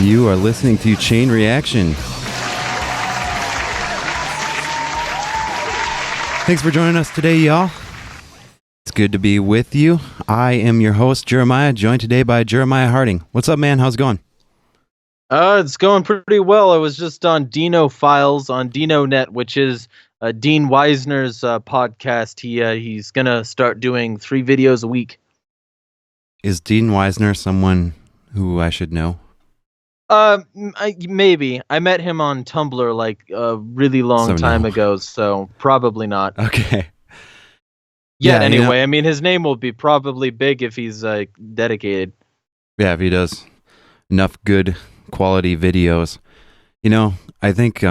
You are listening to Chain Reaction. Thanks for joining us today, y'all. It's good to be with you. I am your host, Jeremiah, joined today by Jeremiah Harding. What's up, man? How's it going? It's going pretty well. I was just on Dino Files on DinoNet, which is Dean Weisner's podcast. He's gonna start doing 3 videos a week. Is Dean Weisner someone who I should know? Maybe. I met him on Tumblr like a really long time ago, so probably not. Okay. Anyway, I mean, his name will be probably big if he's dedicated. Yeah, if he does enough good quality videos. You know, I think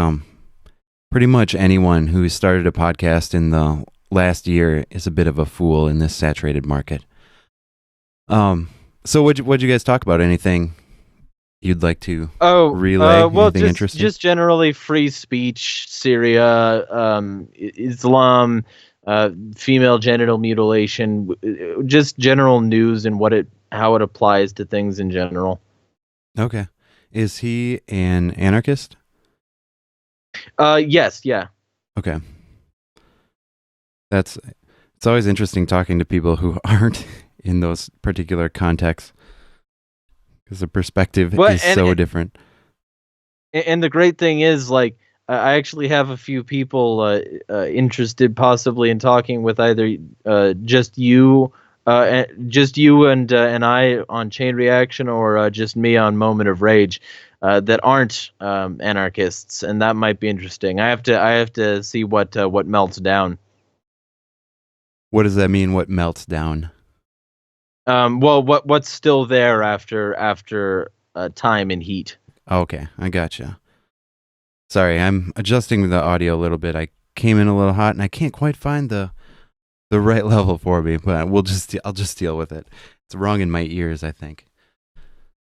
pretty much anyone who started a podcast in the last year is a bit of a fool in this saturated market. So what'd you guys talk about? Anything you'd like to relay? Well, Anything interesting? Just generally free speech, Syria, Islam, female genital mutilation, just general news and how it applies to things in general. Okay. Is he an anarchist? Yes, yeah. Okay. It's always interesting talking to people who aren't in those particular contexts because the perspective is so different. And the great thing is, like, I actually have a few people interested possibly in talking with either just you and I on Chain Reaction, or just me on Moment of Rage, that aren't anarchists, and that might be interesting. I have to see what melts down. What does that mean? What melts down? Well, what's still there after time and heat. Okay, I gotcha. Sorry, I'm adjusting the audio a little bit. I came in a little hot, and I can't quite find the right level for me, but I'll just deal with it. It's wrong in my ears, I think.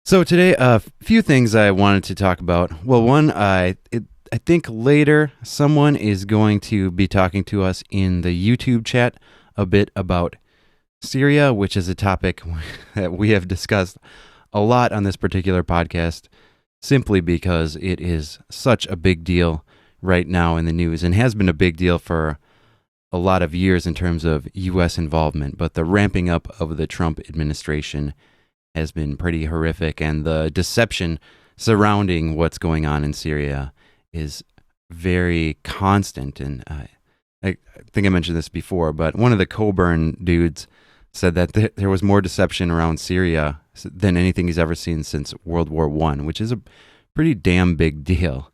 So today, a few things I wanted to talk about. Well, one, I think later someone is going to be talking to us in the YouTube chat a bit about Syria, which is a topic that we have discussed a lot on this particular podcast, simply because it is such a big deal right now in the news, and has been a big deal for a lot of years in terms of U.S. involvement. But the ramping up of the Trump administration has been pretty horrific, and the deception surrounding what's going on in Syria is very constant. And I think I mentioned this before, but one of the Coburn dudes said that there was more deception around Syria than anything he's ever seen since World War I, which is a pretty damn big deal,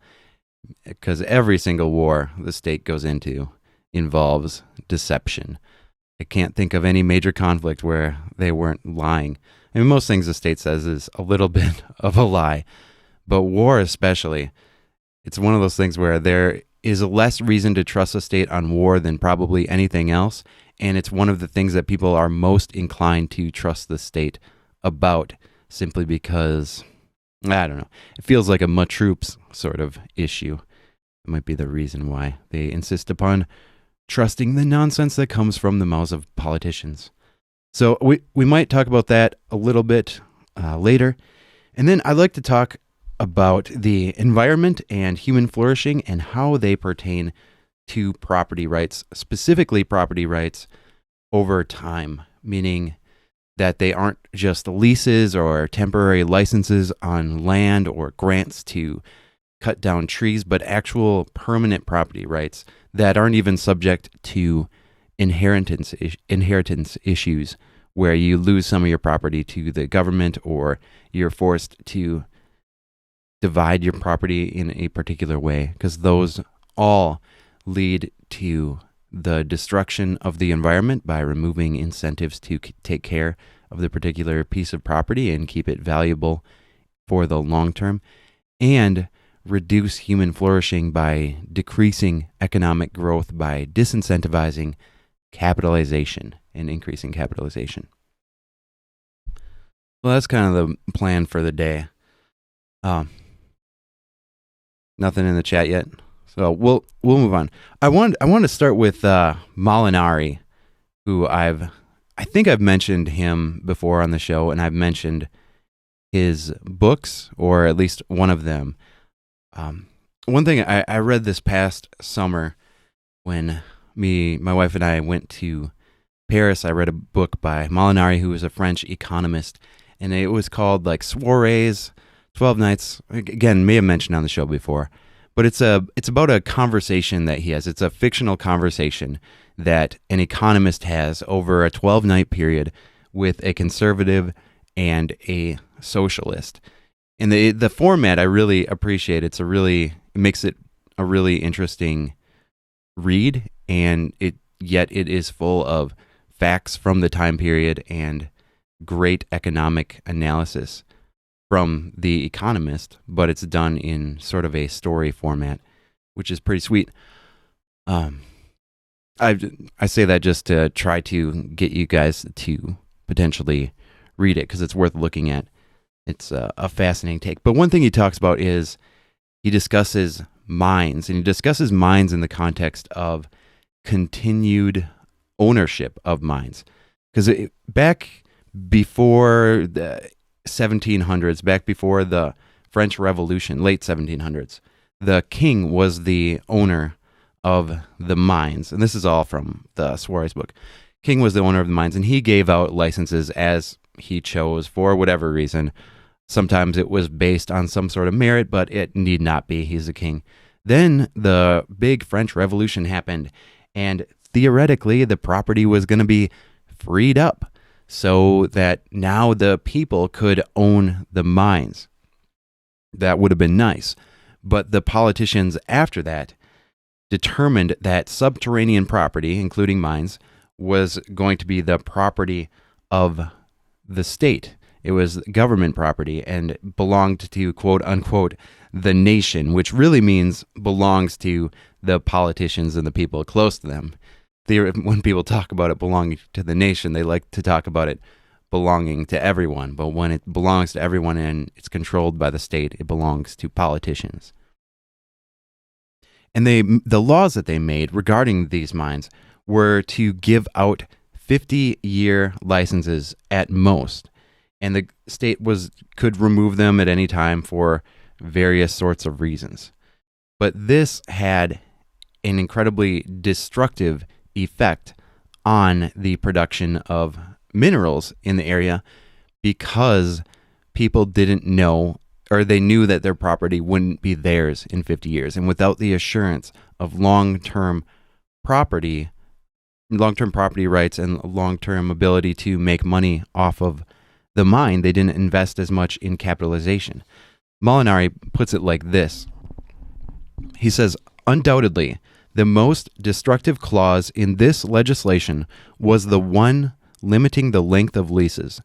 because every single war the state goes into involves deception. I can't think of any major conflict where they weren't lying. I mean, most things the state says is a little bit of a lie, but war especially, it's one of those things where there is less reason to trust a state on war than probably anything else, and it's one of the things that people are most inclined to trust the state about, simply because, I don't know, it feels like a ma troops sort of issue. It might be the reason why they insist upon trusting the nonsense that comes from the mouths of politicians. So we might talk about that a little bit later. And then I'd like to talk about the environment and human flourishing and how they pertain to property rights, specifically property rights over time, meaning that they aren't just leases or temporary licenses on land or grants to cut down trees, but actual permanent property rights that aren't even subject to inheritance issues, where you lose some of your property to the government, or you're forced to divide your property in a particular way, because those all lead to the destruction of the environment by removing incentives to take care of the particular piece of property and keep it valuable for the long term, and reduce human flourishing by decreasing economic growth by disincentivizing capitalization and increasing capitalization. Well, that's kind of the plan for the day. Nothing in the chat yet, so we'll move on. I want to start with Molinari, who I think I've mentioned him before on the show, and I've mentioned his books, or at least one of them. One thing I read this past summer when my wife and I went to Paris, I read a book by Molinari, who was a French economist, and it was called like Soirees, 12 Nights. Again, may have mentioned on the show before, but it's about a conversation that he has. It's a fictional conversation that an economist has over a 12-night period with a conservative and a socialist. And the format I really appreciate. It makes it a really interesting read, and yet it is full of facts from the time period and great economic analysis from the economist, but it's done in sort of a story format, which is pretty sweet. I say that just to try to get you guys to potentially read it, because it's worth looking at. It's a fascinating take. But one thing he talks about is he discusses mines, and he discusses mines in the context of continued ownership of mines. Because back before the 1700s, back before the French Revolution, late 1700s, the king was the owner of the mines. And this is all from the Soirees book. King was the owner of the mines, and he gave out licenses as he chose for whatever reason. Sometimes it was based on some sort of merit, but it need not be. He's the king. Then the big French Revolution happened, and theoretically the property was going to be freed up so that now the people could own the mines. That would have been nice. But the politicians after that determined that subterranean property, including mines, was going to be the property of the state. It was government property and belonged to, quote unquote, the nation, which really means belongs to the politicians and the people close to them. When people talk about it belonging to the nation, they like to talk about it belonging to everyone. But when it belongs to everyone and it's controlled by the state, it belongs to politicians. And the laws that they made regarding these mines were to give out 50-year licenses at most. And the state could remove them at any time for various sorts of reasons. But this had an incredibly destructive effect on the production of minerals in the area, because people didn't know, or they knew that their property wouldn't be theirs in 50 years. And without the assurance of long-term property rights and long-term ability to make money off of the mine, they didn't invest as much in capitalization. Molinari puts it like this. He says, undoubtedly, the most destructive clause in this legislation was the one limiting the length of leases.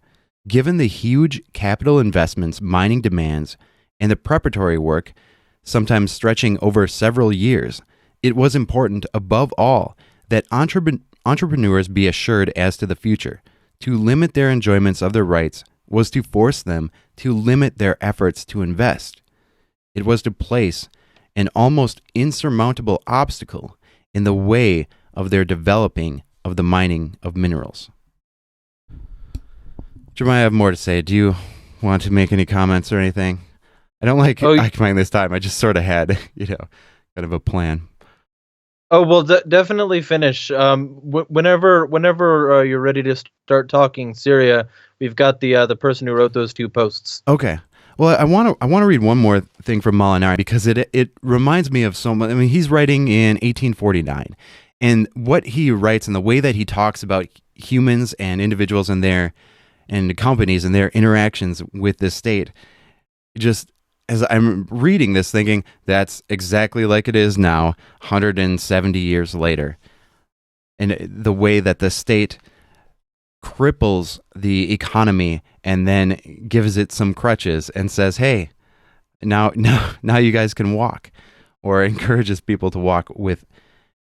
Given the huge capital investments mining demands and the preparatory work, sometimes stretching over several years, it was important, above all, that entrepreneurs be assured as to the future. To limit their enjoyments of their rights was to force them to limit their efforts to invest. It was to place an almost insurmountable obstacle in the way of their developing of the mining of minerals. Jeremiah, I have more to say. Do you want to make any comments or anything? I don't like occupying this time. I just sort of had, kind of a plan. Oh, well, definitely finish. Whenever you're ready to start talking Syria, we've got the person who wrote those 2 posts. Okay. Well, I want to read one more thing from Molinari, because it reminds me of so much. I mean, he's writing in 1849, and what he writes and the way that he talks about humans and individuals and companies and their interactions with the state, just as I'm reading this, thinking that's exactly like it is now, 170 years later, and the way that the state cripples the economy and then gives it some crutches and says, hey, now you guys can walk, or encourages people to walk with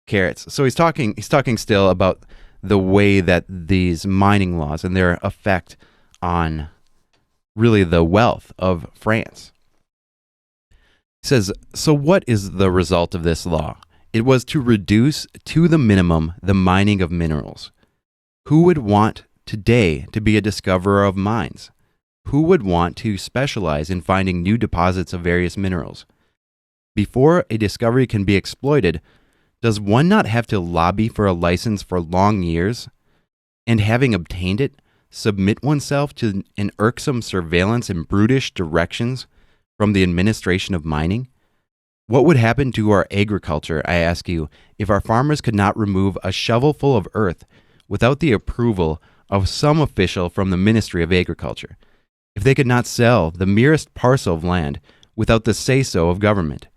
carrots. So he's talking still about the way that these mining laws and their effect on really the wealth of France. He says, so what is the result of this law? It was to reduce to the minimum the mining of minerals. Who would want today to be a discoverer of mines? Who would want to specialize in finding new deposits of various minerals? Before a discovery can be exploited, does one not have to lobby for a license for long years? And having obtained it, submit oneself to an irksome surveillance and brutish directions from the administration of mining? What would happen to our agriculture, I ask you, if our farmers could not remove a shovelful of earth without the approval of some official from the Ministry of Agriculture? If they could not sell the merest parcel of land without the say-so of government?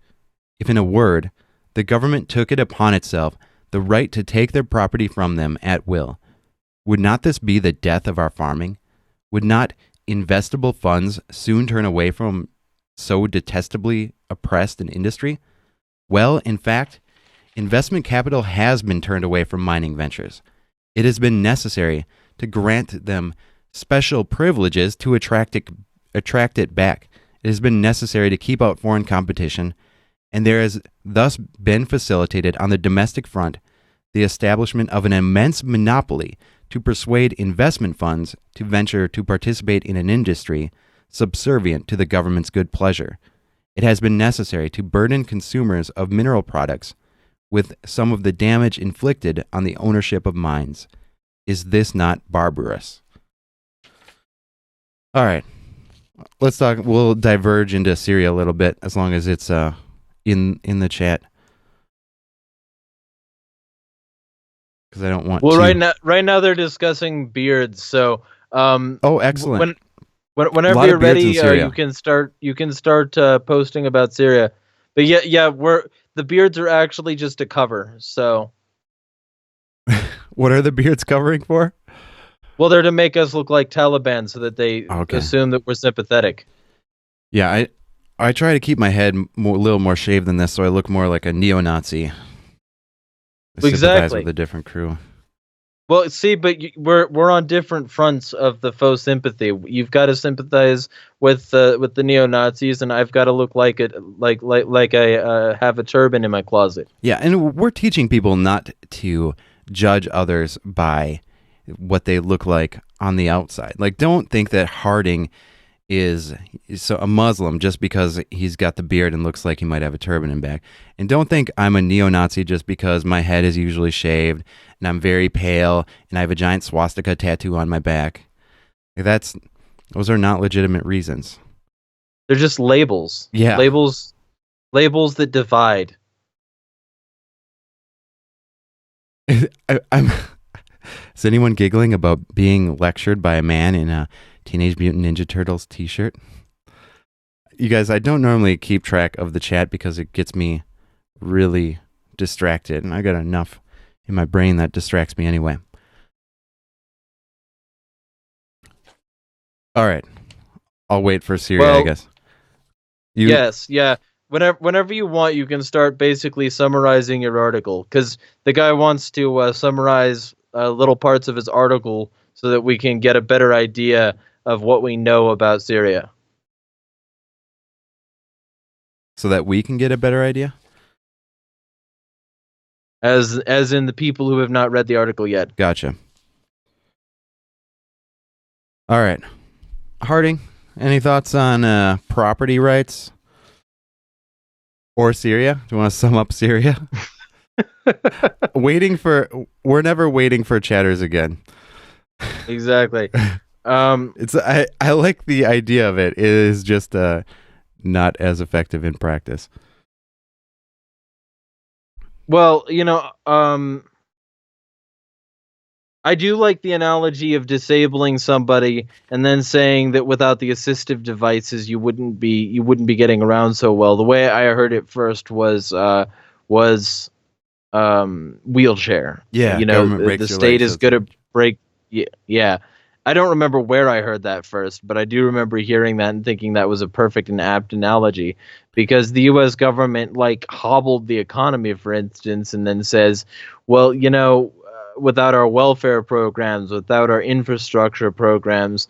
If, in a word, the government took it upon itself the right to take their property from them at will, would not this be the death of our farming? Would not investable funds soon turn away from so detestably oppressed an industry? Well, in fact, investment capital has been turned away from mining ventures. It has been necessary to grant them special privileges to attract it back. It has been necessary to keep out foreign competition, and there has thus been facilitated on the domestic front the establishment of an immense monopoly to persuade investment funds to venture to participate in an industry subservient to the government's good pleasure. It has been necessary to burden consumers of mineral products with some of the damage inflicted on the ownership of mines. Is this not barbarous? All right, let's talk. We'll diverge into Syria a little bit, as long as it's in the chat, because I don't want Well, to. right now they're discussing beards. So, Oh, excellent. A whenever lot you're of beards in ready, Syria. you can start posting about Syria. But yeah, the beards are actually just a cover. So, What are the beards covering for? well, they're to make us look like Taliban, so that they Okay. assume that we're sympathetic. Yeah, I try to keep my head a little more shaved than this, so I look more like a neo-Nazi. I sympathize Exactly. with a different crew. Well, see, but we're on different fronts of the faux sympathy. You've got to sympathize with the neo Nazis, and I've got to look like it, like I have a turban in my closet. Yeah, and we're teaching people not to judge others by what they look like on the outside. Like, don't think that Harding is a Muslim just because he's got the beard and looks like he might have a turban in back. And don't think I'm a neo-Nazi just because my head is usually shaved and I'm very pale and I have a giant swastika tattoo on my back. Those are not legitimate reasons. They're just labels. Yeah. Labels that divide. I'm. Is anyone giggling about being lectured by a man in a Teenage Mutant Ninja Turtles t-shirt? You guys, I don't normally keep track of the chat because it gets me really distracted, and I got enough in my brain that distracts me anyway. All right. I'll wait for Syria, I guess. Yes, yeah. Whenever you want, you can start basically summarizing your article, because the guy wants to summarize little parts of his article so that we can get a better idea of what we know about Syria. So that we can get a better idea? As in the people who have not read the article yet. Gotcha. All right. Harding, any thoughts on property rights? Or Syria? Do you want to sum up Syria? We're never waiting for chatters again. Exactly. I like the idea of it. It is just not as effective in practice. Well, I do like the analogy of disabling somebody and then saying that without the assistive devices you wouldn't be getting around so well. The way I heard it first was wheelchair. Yeah, The state is going to break. Yeah. I don't remember where I heard that first, but I do remember hearing that and thinking that was a perfect and apt analogy, because the U.S. government hobbled the economy, for instance, and then says, well, without our welfare programs, without our infrastructure programs,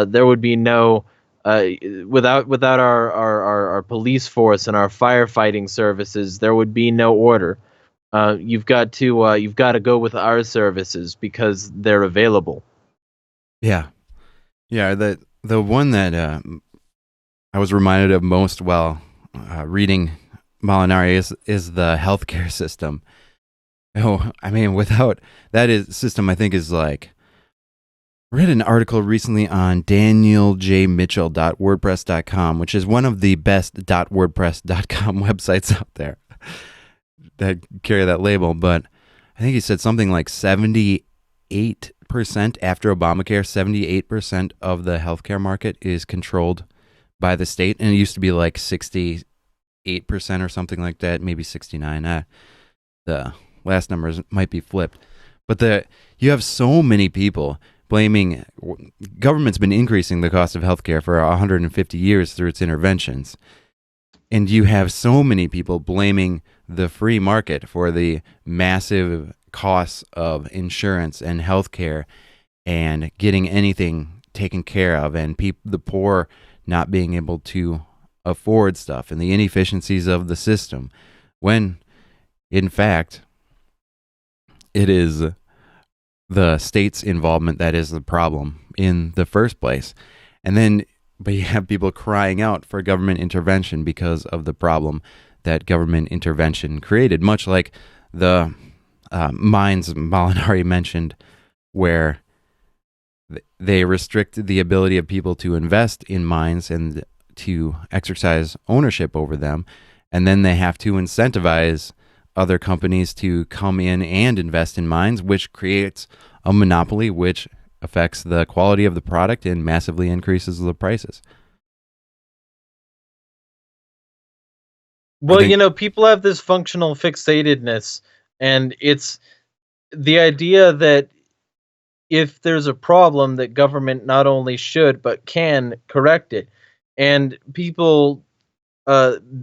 there would be no without our police force and our firefighting services, there would be no order. You've got to go with our services because they're available. Yeah. the one that I was reminded of most while reading Molinari is the healthcare system. Oh, I mean, without that is system, I think is like read an article recently on danieljmitchell.wordpress.com, which is one of the best .wordpress.com websites out there that carry that label. But I think he said something like 78% after Obamacare, 78% of the healthcare market is controlled by the state. And it used to be like 68% or something like that, maybe 69. The last numbers might be flipped. But you have so many people blaming government's been increasing the cost of healthcare for 150 years through its interventions. And you have so many people blaming the free market for the massive costs of insurance and healthcare and getting anything taken care of, and the poor not being able to afford stuff, and the inefficiencies of the system, when in fact it is the state's involvement that is the problem in the first place. And then, but you have people crying out for government intervention because of the problem that government intervention created, much like the mines Molinari mentioned, where they restrict the ability of people to invest in mines and to exercise ownership over them, and then they have to incentivize other companies to come in and invest in mines, which creates a monopoly, which affects the quality of the product and massively increases the prices. Well, people have this functional fixatedness, and it's the idea that if there's a problem, that government not only should but can correct it. And people,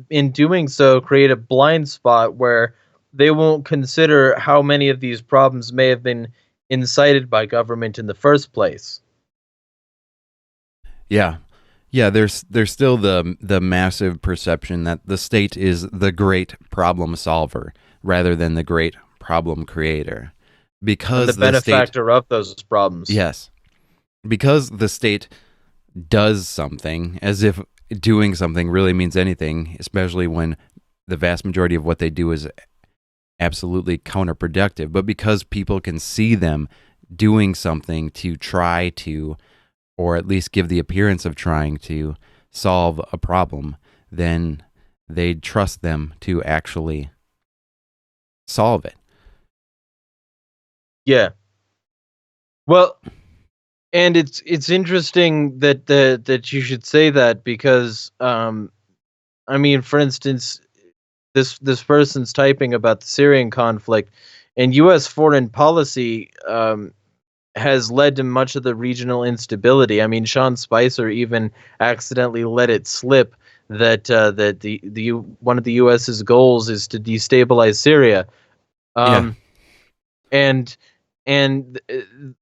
in doing so, create a blind spot where they won't consider how many of these problems may have been incited by government in the first place. Yeah. Yeah, there's still the massive perception that the state is the great problem solver rather than the great problem creator. Because and the benefactor of those problems. Yes. Because the state does something, as if doing something really means anything, especially when the vast majority of what they do is absolutely counterproductive. But because people can see them doing something to try to, or at least give the appearance of trying to solve a problem, then they trust them to actually solve it. Yeah. Well, and it's interesting that you should say that, because I mean, for instance, this person's typing about the Syrian conflict, and U.S. foreign policy has led to much of the regional instability. I mean, Sean Spicer even accidentally let it slip that one of the U.S.'s goals is to destabilize Syria. Yeah. And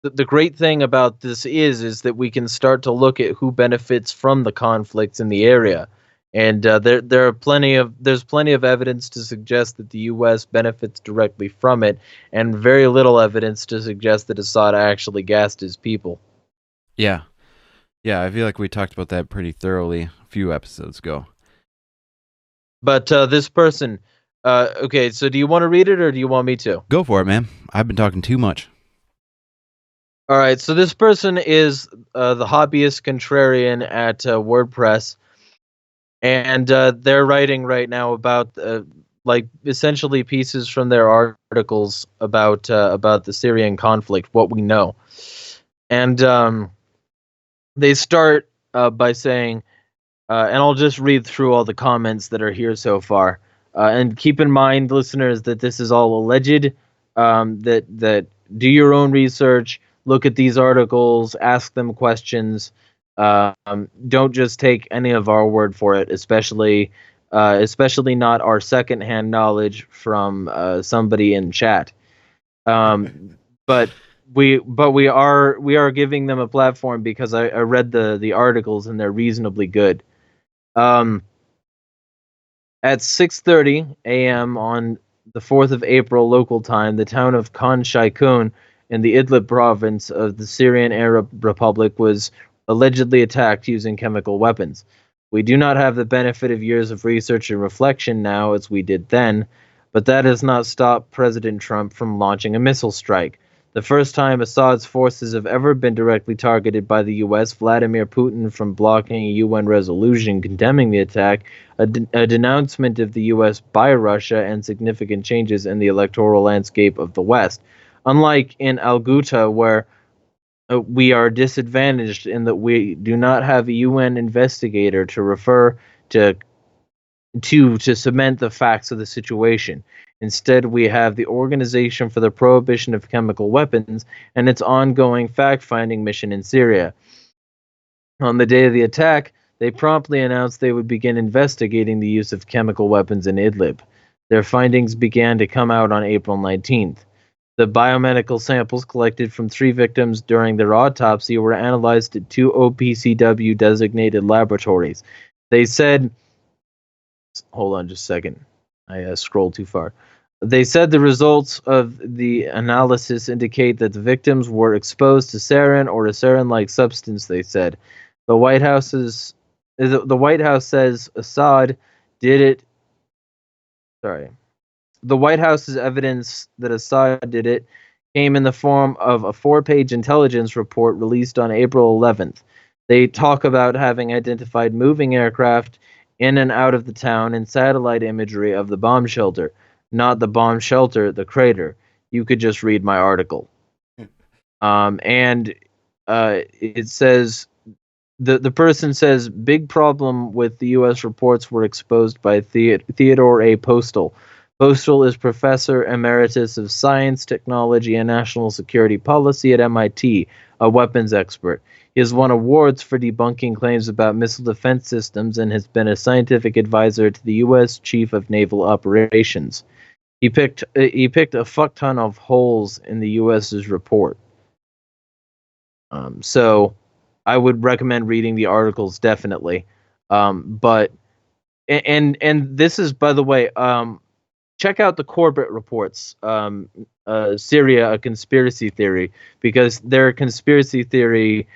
the great thing about this is that we can start to look at who benefits from the conflicts in the area, and there's plenty of evidence to suggest that the U.S. benefits directly from it, and very little evidence to suggest that Assad actually gassed his people. Yeah. Yeah, I feel like we talked about that pretty thoroughly a few episodes ago. But this person, okay, so do you want to read it or do you want me to? Go for it, man. I've been talking too much. All right, so this person is the hobbyist contrarian at WordPress, and they're writing right now about like essentially pieces from their articles about the Syrian conflict, what we know, and they start by saying, and I'll just read through all the comments that are here so far, and keep in mind, listeners, that this is all alleged. That do your own research, look at these articles, ask them questions. Don't just take any of our word for it, especially not our secondhand knowledge from somebody in chat. But we are giving them a platform because I read the articles and they're reasonably good. At 6:30 a.m. on the 4th of April local time, the town of Khan Shaykhun in the Idlib province of the Syrian Arab Republic was allegedly attacked using chemical weapons. We do not have the benefit of years of research and reflection now as we did then, but that has not stopped President Trump from launching a missile strike. The first time Assad's forces have ever been directly targeted by the U.S., Vladimir Putin from blocking a UN resolution condemning the attack, a denouncement of the U.S. by Russia, and significant changes in the electoral landscape of the West. Unlike in Al Ghouta, where we are disadvantaged in that we do not have a UN investigator to refer to to cement the facts of the situation. Instead, we have the Organization for the Prohibition of Chemical Weapons and its ongoing fact-finding mission in Syria. On the day of the attack, they promptly announced they would begin investigating the use of chemical weapons in Idlib. Their findings began to come out on April 19th. The biomedical samples collected from 3 victims during their autopsy were analyzed at 2 OPCW designated laboratories. They said, hold on just a second, I scrolled too far. They said the results of the analysis indicate that the victims were exposed to sarin or a sarin-like substance, they said. The White House says Assad did it. Sorry. The White House's evidence that Assad did it came in the form of a 4-page intelligence report released on April 11th. They talk about having identified moving aircraft in and out of the town and satellite imagery of the bomb shelter. Not the bomb shelter, the crater. You could just read my article. And it says, the person says, big problem with the U.S. reports were exposed by Theodore A. Postal. Postal is Professor Emeritus of Science, Technology, and National Security Policy at MIT, a weapons expert. He has won awards for debunking claims about missile defense systems and has been a scientific advisor to the U.S. Chief of Naval Operations. He picked a fuck ton of holes in the U.S.'s report. So I would recommend reading the articles definitely. But this is, by the way, check out the Corbett reports, Syria, a conspiracy theory, because their conspiracy theory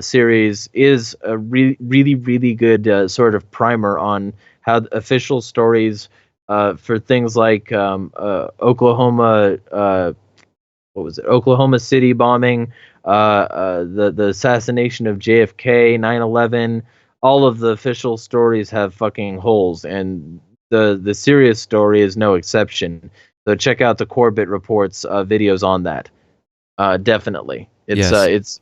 series is a really good sort of primer on how official stories for things like Oklahoma, Oklahoma City bombing, the assassination of JFK, 9/11, all of the official stories have fucking holes, and the serious story is no exception. So check out the Corbett reports videos on that. Definitely, it's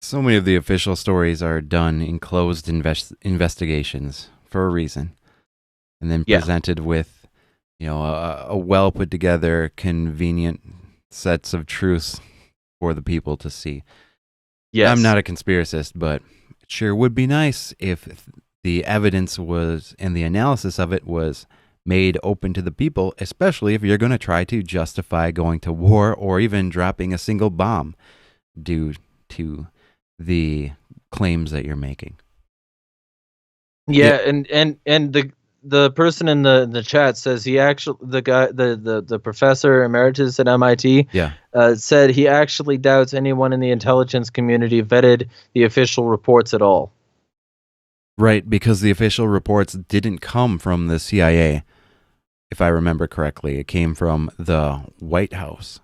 so many of the official stories are done in closed investigations for a reason, and then presented with, a well put together, convenient sets of truths for the people to see. Yes. I'm not a conspiracist, but it sure would be nice if the evidence was, and the analysis of it was made open to the people, especially if you're going to try to justify going to war or even dropping a single bomb due to the claims that you're making. Yeah. And the person in the chat says he actually, the professor emeritus at MIT, said he actually doubts anyone in the intelligence community vetted the official reports at all. Right, because the official reports didn't come from the CIA, if I remember correctly. It came from the White House,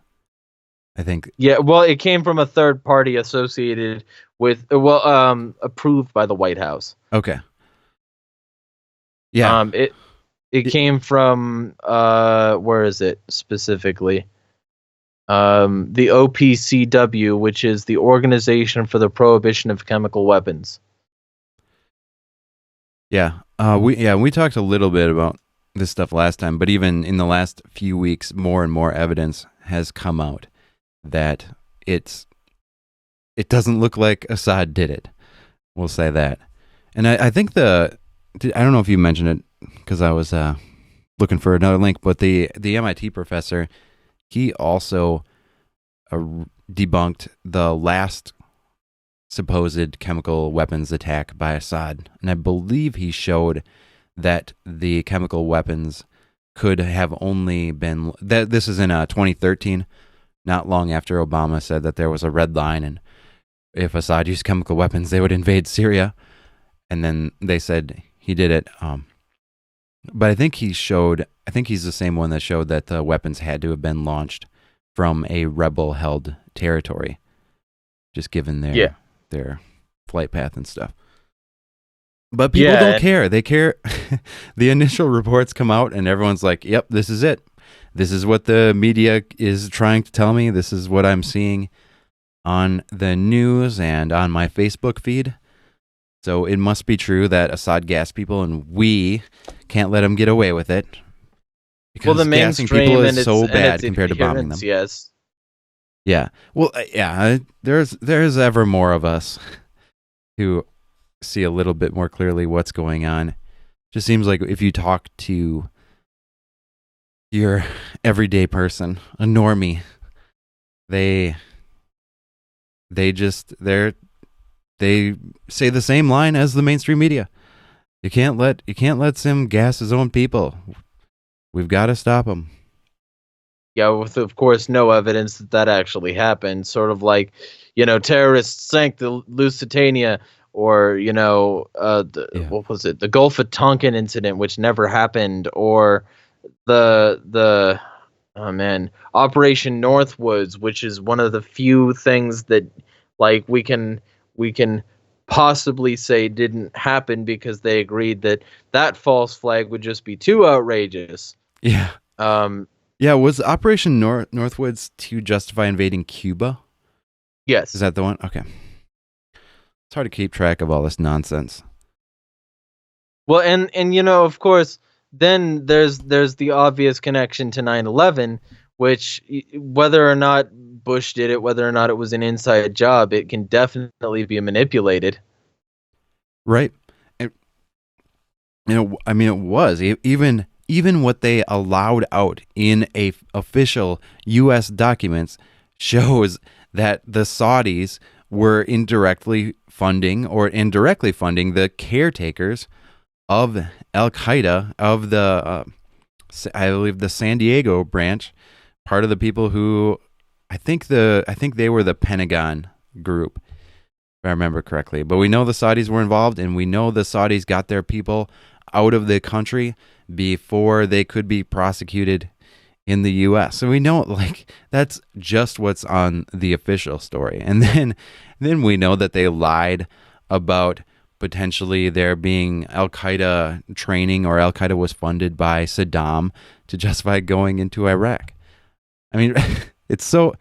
I think. Yeah, well, it came from a third party associated with, approved by the White House. Okay. Yeah. It came from, where is it specifically? The OPCW, which is the Organization for the Prohibition of Chemical Weapons. Yeah, we talked a little bit about this stuff last time, but even in the last few weeks, more and more evidence has come out that it doesn't look like Assad did it. We'll say that. And I think I don't know if you mentioned it because I was looking for another link, but the MIT professor, he also debunked the last supposed chemical weapons attack by Assad, and I believe he showed that the chemical weapons could have only been, that this is in 2013, not long after Obama said that there was a red line, and if Assad used chemical weapons, they would invade Syria. And then they said he did it. But I think he's the same one that showed that the weapons had to have been launched from a rebel-held territory, just given their flight path and stuff. But people don't care. They care. The initial reports come out, and everyone's like, "Yep, this is it. This is what the media is trying to tell me. This is what I'm seeing on the news and on my Facebook feed." So it must be true that Assad gassed people, and we can't let him get away with it. Because the gassing mainstream people and is so bad its compared to bombing them. Yes. Yeah. Well, yeah. There's ever more of us who see a little bit more clearly what's going on. Just seems like if you talk to your everyday person, a normie, they say the same line as the mainstream media. You can't let Sim gas his own people. We've got to stop him. Yeah, with of course no evidence that actually happened. Sort of like, terrorists sank the Lusitania, or what was it? The Gulf of Tonkin incident, which never happened, or the Operation Northwoods, which is one of the few things that we can possibly say didn't happen because they agreed that false flag would just be too outrageous. Yeah. Yeah, was Operation Northwoods to justify invading Cuba? Yes. Is that the one? Okay. It's hard to keep track of all this nonsense. Well, and of course, then there's the obvious connection to 9/11, which, whether or not Bush did it, whether or not it was an inside job, it can definitely be manipulated. Right. It was even what they allowed out in a official U.S. documents shows that the Saudis were indirectly funding the caretakers of Al Qaeda, of the I believe the San Diego branch, part of the people who I think they were the Pentagon group, if I remember correctly. But we know the Saudis were involved, and we know the Saudis got their people out of the country before they could be prosecuted in the U.S. So we know, that's just what's on the official story. And then we know that they lied about potentially there being Al-Qaeda training, or Al-Qaeda was funded by Saddam to justify going into Iraq. I mean, it's so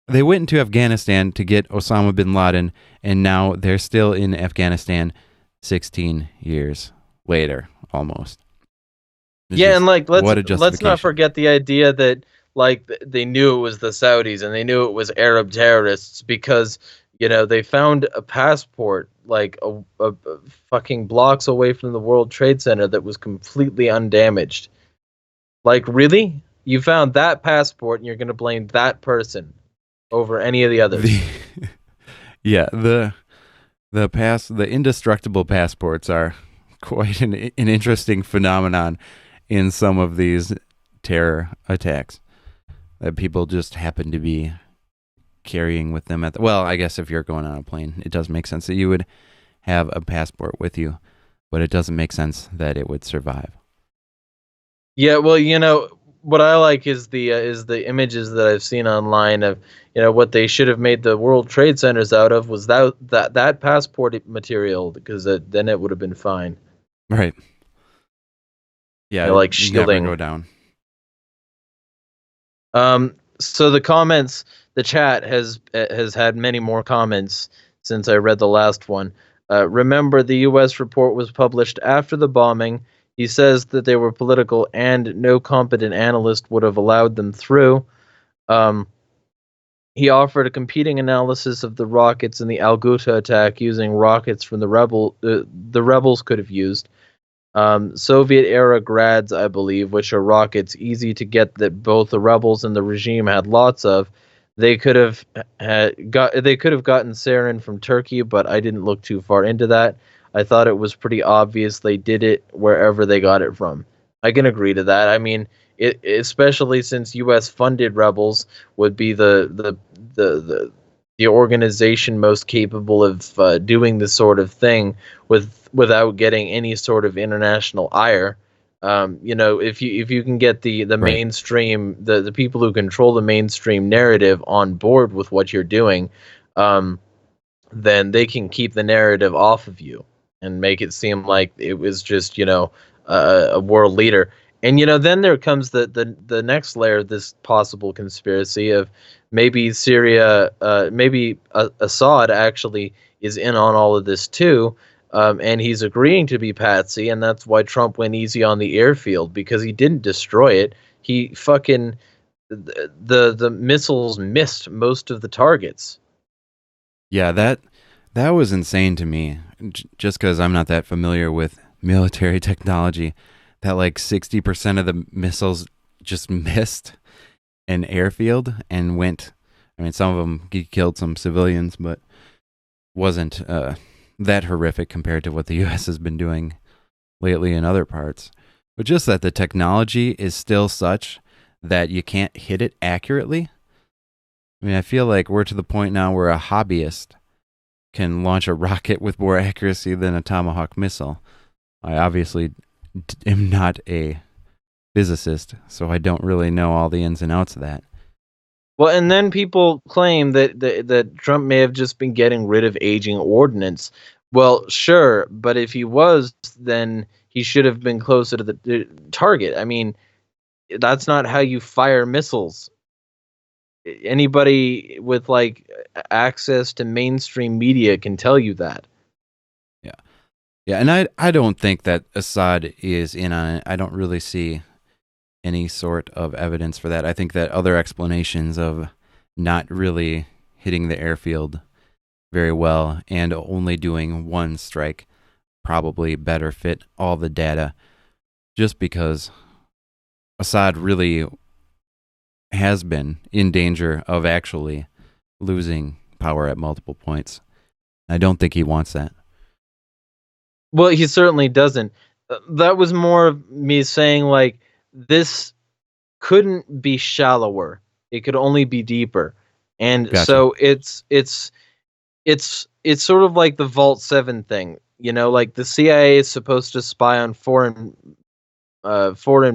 they went into Afghanistan to get Osama bin Laden, and now they're still in Afghanistan 16 years later, almost. And let's not forget the idea that they knew it was the Saudis and they knew it was Arab terrorists because they found a passport a fucking blocks away from the World Trade Center that was completely undamaged. Really? You found that passport and you're going to blame that person over any of the others? The indestructible passports are quite an interesting phenomenon in some of these terror attacks that people just happen to be carrying with them I guess if you're going on a plane, it does make sense that you would have a passport with you, but it doesn't make sense that it would survive. Yeah, well, what I like is the images that I've seen online of what they should have made the World Trade Centers out of was that passport material, because then it would have been fine. Right. Yeah, shielding. Never go down. So the chat has had many more comments since I read the last one. Remember, the U.S. report was published after the bombing. He says that they were political and no competent analyst would have allowed them through. He offered a competing analysis of the rockets in the Al Ghouta attack using rockets from the rebels could have used. Soviet-era Grads, I believe, which are rockets easy to get that both the rebels and the regime had lots of. They could have gotten sarin from Turkey, but I didn't look too far into that. I thought it was pretty obvious they did it wherever they got it from. I can agree to that. I mean, especially since U.S. funded rebels would be the the organization most capable of doing this sort of thing without getting any sort of international ire. If you can get the Right. mainstream, the people who control the mainstream narrative on board with what you're doing, um, then they can keep the narrative off of you and make it seem like it was just a world leader. And then there comes the next layer of this possible conspiracy of maybe Syria, maybe Assad actually is in on all of this too, and he's agreeing to be patsy, and that's why Trump went easy on the airfield, because he didn't destroy it. He fucking the missiles missed most of the targets. Yeah, that was insane to me. Just because I'm not that familiar with military technology, that like 60% of the missiles just missed an airfield and went. I mean, some of them killed some civilians, but wasn't that horrific compared to what the U.S. has been doing lately in other parts. But just that the technology is still such that you can't hit it accurately. I mean, I feel like we're to the point now where a hobbyist can launch a rocket with more accuracy than a Tomahawk missile. I obviously am not a physicist, so I don't really know all the ins and outs of that. Well, and then people claim that Trump may have just been getting rid of aging ordnance. Well, sure, but if he was, then he should have been closer to the target. I mean, that's not how you fire missiles. Anybody with like access to mainstream media can tell you that. Yeah. Yeah, and I don't think that Assad is in on it. I don't really see any sort of evidence for that. I think that other explanations of not really hitting the airfield very well and only doing one strike probably better fit all the data, just because Assad really has been in danger of actually losing power at multiple points. I don't think he wants that. Well, he certainly doesn't. That was more of me saying like this couldn't be shallower. It could only be deeper. And Gotcha. so it's sort of like the Vault 7 thing. Like the CIA is supposed to spy on foreign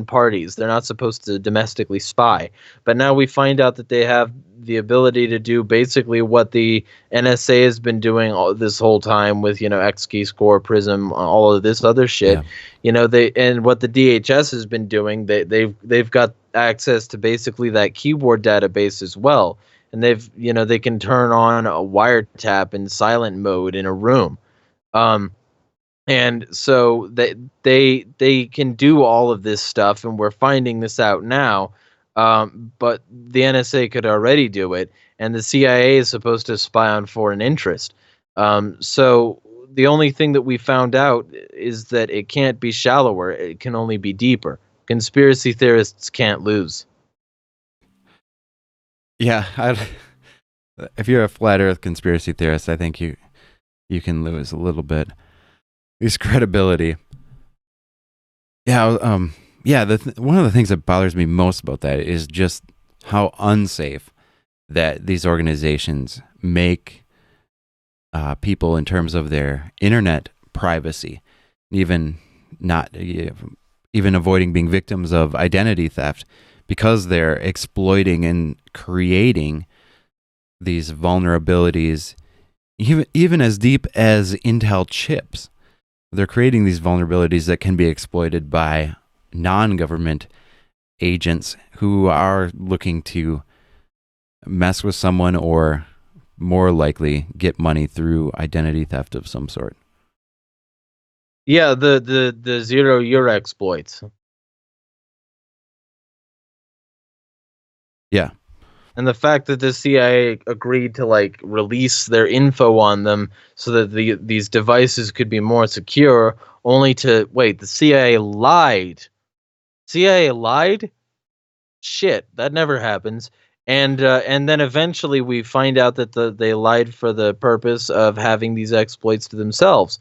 parties. They're not supposed to domestically spy. But now we find out that they have the ability to do basically what the NSA has been doing this whole time with, X-Key Score, Prism, all of this other shit. Yeah. And what the DHS has been doing, they've got access to basically that keyboard database as well. And they can turn on a wiretap in silent mode in a room. And so they can do all of this stuff, and we're finding this out now. But the NSA could already do it, and the CIA is supposed to spy on foreign interest. So the only thing that we found out is that it can't be shallower; it can only be deeper. Conspiracy theorists can't lose. Yeah, if you're a flat Earth conspiracy theorist, I think you can lose a little bit. His credibility. Yeah, yeah. One of the things that bothers me most about that is just how unsafe that these organizations make people in terms of their internet privacy, even not even avoiding being victims of identity theft, because they're exploiting and creating these vulnerabilities, even as deep as Intel chips. They're creating these vulnerabilities that can be exploited by non-government agents who are looking to mess with someone or more likely get money through identity theft of some sort. Yeah, the zero-year exploits. Yeah. And the fact that the CIA agreed to like release their info on them so that these devices could be more secure, only to wait, the CIA lied. CIA lied? Shit, that never happens. And then eventually we find out that they lied for the purpose of having these exploits to themselves.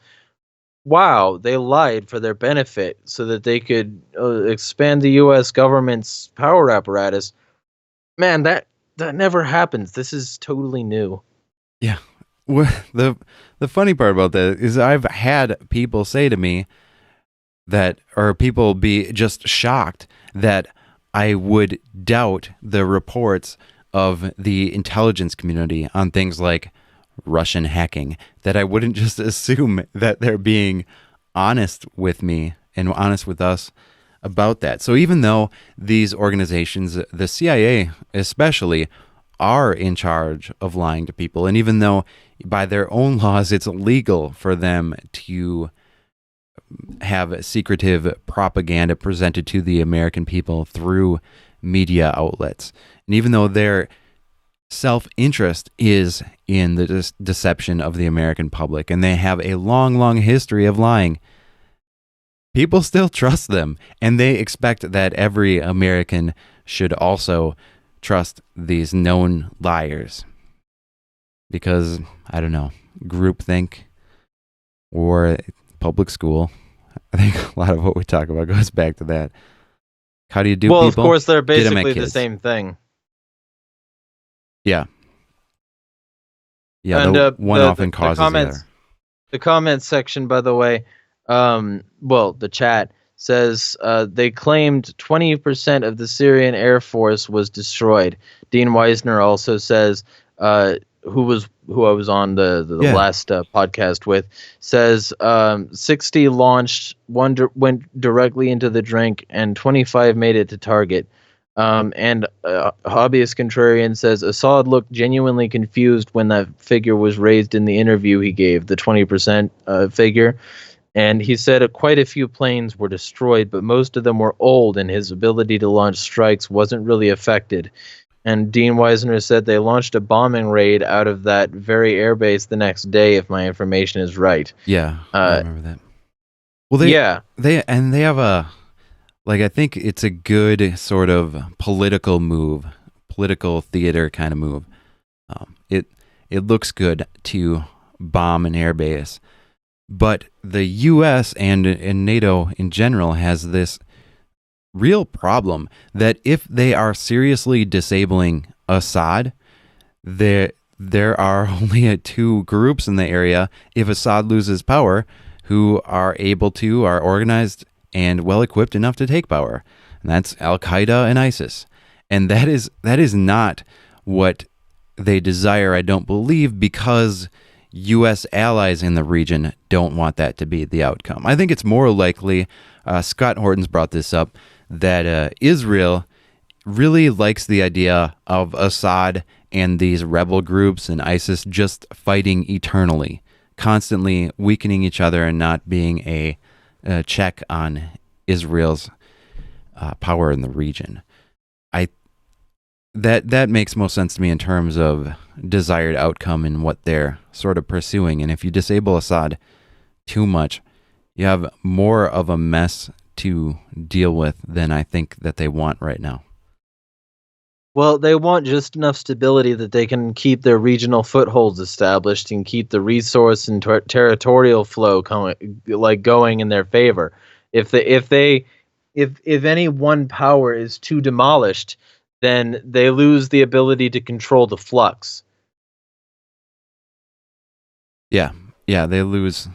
Wow, they lied for their benefit so that they could expand the U.S. government's power apparatus. Man, that never happens. This is totally new. Yeah. The funny part about that is I've had people say to me that, or people be just shocked that I would doubt the reports of the intelligence community on things like Russian hacking, that I wouldn't just assume that they're being honest with me and honest with us about that. So even though these organizations, the CIA especially, are in charge of lying to people, and even though by their own laws it's illegal for them to have secretive propaganda presented to the American people through media outlets, and even though their self-interest is in the deception of the American public, and they have a long, long history of lying, people still trust them, and they expect that every American should also trust these known liars. Because, I don't know, groupthink or public school, I think a lot of what we talk about goes back to that. How do you do Well, people? of course, they're Get 'em at basically the kids. same thing. Yeah. Yeah, And the one often the causes the comments, other. the comments section, by the way, well, the chat says they claimed 20% of the Syrian Air Force was destroyed. Dean Weisner also says, who I was on the Yeah. last podcast with, says 60 launched, one went directly into the drink, and 25 made it to target. And Hobbyist Contrarian says Assad looked genuinely confused when that figure was raised in the interview he gave, the 20% figure. And he said quite a few planes were destroyed, but most of them were old, and his ability to launch strikes wasn't really affected. And Dean Weisner said they launched a bombing raid out of that very airbase the next day, if my information is right. Yeah, I remember that. Well, Yeah. they have a, like, I think it's a good sort of political move, political theater kind of move. It looks good to bomb an airbase, but the U.S. and NATO in general has this real problem that if they are seriously disabling Assad, there are only two groups in the area, if Assad loses power, who are organized and well equipped enough to take power. And that's Al Qaeda and ISIS. And that is not what they desire, I don't believe, because U.S. allies in the region don't want that to be the outcome. I think it's more likely, Scott Horton's brought this up, that Israel really likes the idea of Assad and these rebel groups and ISIS just fighting eternally, constantly weakening each other and not being a check on Israel's power in the region. That makes most sense to me in terms of desired outcome and what they're sort of pursuing. And if you disable Assad too much, you have more of a mess to deal with than I think that they want right now. Well, they want just enough stability that they can keep their regional footholds established and keep the resource and territorial flow going in their favor. If any one power is too demolished, then they lose the ability to control the flux. Yeah, they lose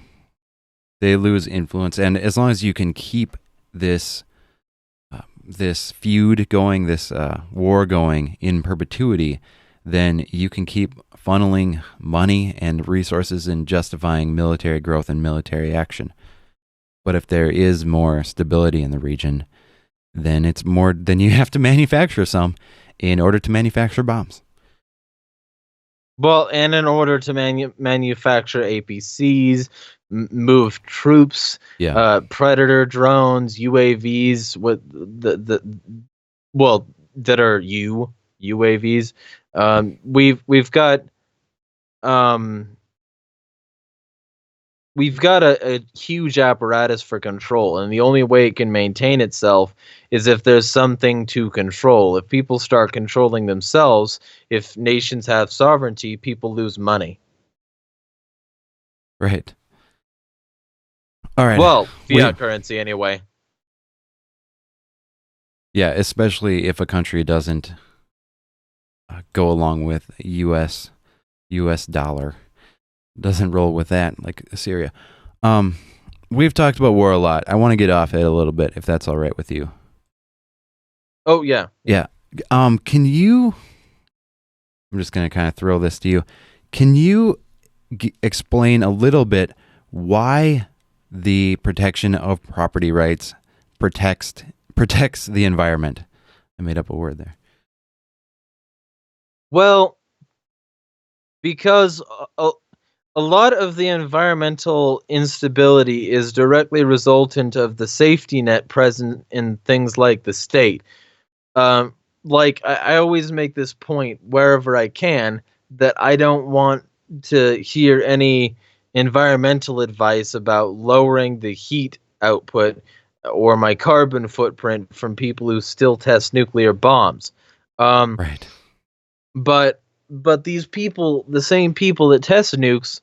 influence, and as long as you can keep this feud going, this war going in perpetuity, then you can keep funneling money and resources and justifying military growth and military action. But if there is more stability in the region, then you have to manufacture some in order to manufacture bombs. Well, and in order to manufacture APCs, move troops, Predator drones, UAVs, that are UAVs. We've got a huge apparatus for control, and the only way it can maintain itself is if there's something to control. If people start controlling themselves, if nations have sovereignty, people lose money. Right. All right. Well, fiat currency anyway. Yeah, especially if a country doesn't go along with U.S. U.S. dollar. Doesn't roll with that like Syria. Um, we've talked about war a lot. I want to get off it a little bit, if that's all right with you. Oh yeah, yeah. Yeah. Can you? I'm just gonna kind of throw this to you. Can you explain a little bit why the protection of property rights protects the environment? I made up a word there. Well, because a lot of the environmental instability is directly resultant of the safety net present in things like the state. Um, like I always make this point wherever I can that I don't want to hear any environmental advice about lowering the heat output or my carbon footprint from people who still test nuclear bombs. Um, Right. but these people, the same people that test nukes,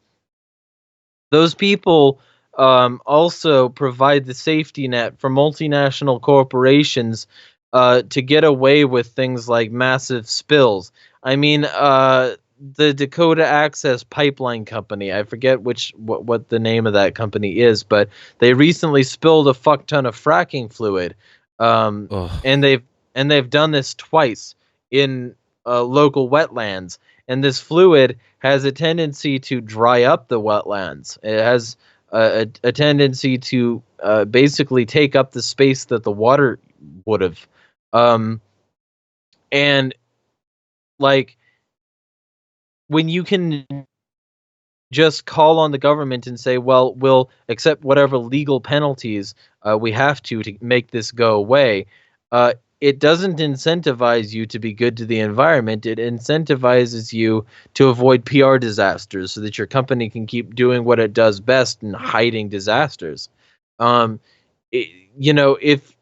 those people also provide the safety net for multinational corporations to get away with things like massive spills. I mean, the Dakota Access Pipeline Company, I forget what the name of that company is, but they recently spilled a fuck ton of fracking fluid, um, Oh, and they've done this twice in local wetlands, and this fluid has a tendency to dry up the wetlands. It has a tendency to basically take up the space that the water would have. Um, and like when you can just call on the government and say, well, we'll accept whatever legal penalties we have to make this go away. It doesn't incentivize you to be good to the environment. It incentivizes you to avoid PR disasters so that your company can keep doing what it does best and hiding disasters. Um, it,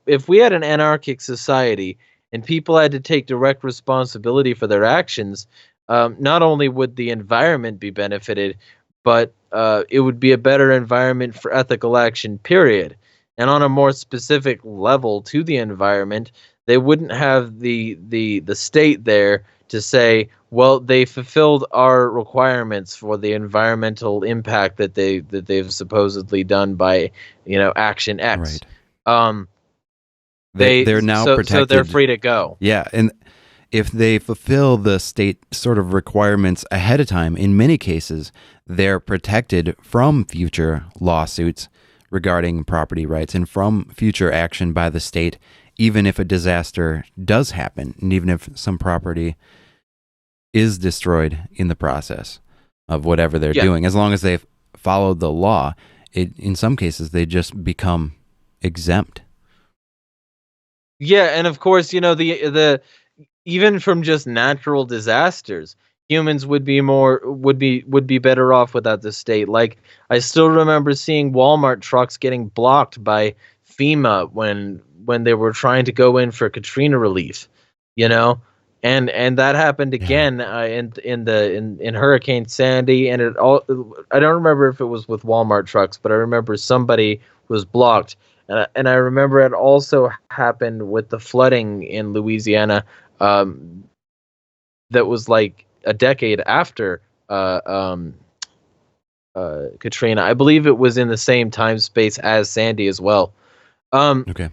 if we had an anarchic society and people had to take direct responsibility for their actions, not only would the environment be benefited, but it would be a better environment for ethical action, period. And on a more specific level to the environment, they wouldn't have the state there to say, well, they fulfilled our requirements for the environmental impact that they've supposedly done by action X. right. Um, they They're now so they're protected. free to go. Yeah, and if they fulfill the state sort of requirements ahead of time, in many cases, they're protected from future lawsuits regarding property rights and from future action by the state, even if a disaster does happen, and even if some property is destroyed in the process of whatever they're Yeah. doing. As long as they've followed the law, in some cases, they just become exempt. Yeah, and of course, the even from just natural disasters, humans would be better off without the state. Like I still remember seeing Walmart trucks getting blocked by FEMA when they were trying to go in for Katrina relief, you know? And that happened Yeah. again in Hurricane Sandy, and I don't remember if it was with Walmart trucks, but I remember somebody was blocked. And I remember it also happened with the flooding in Louisiana, um, that was like a decade after uh, um, Katrina. I believe it was in the same time space as Sandy as well. Um, Okay.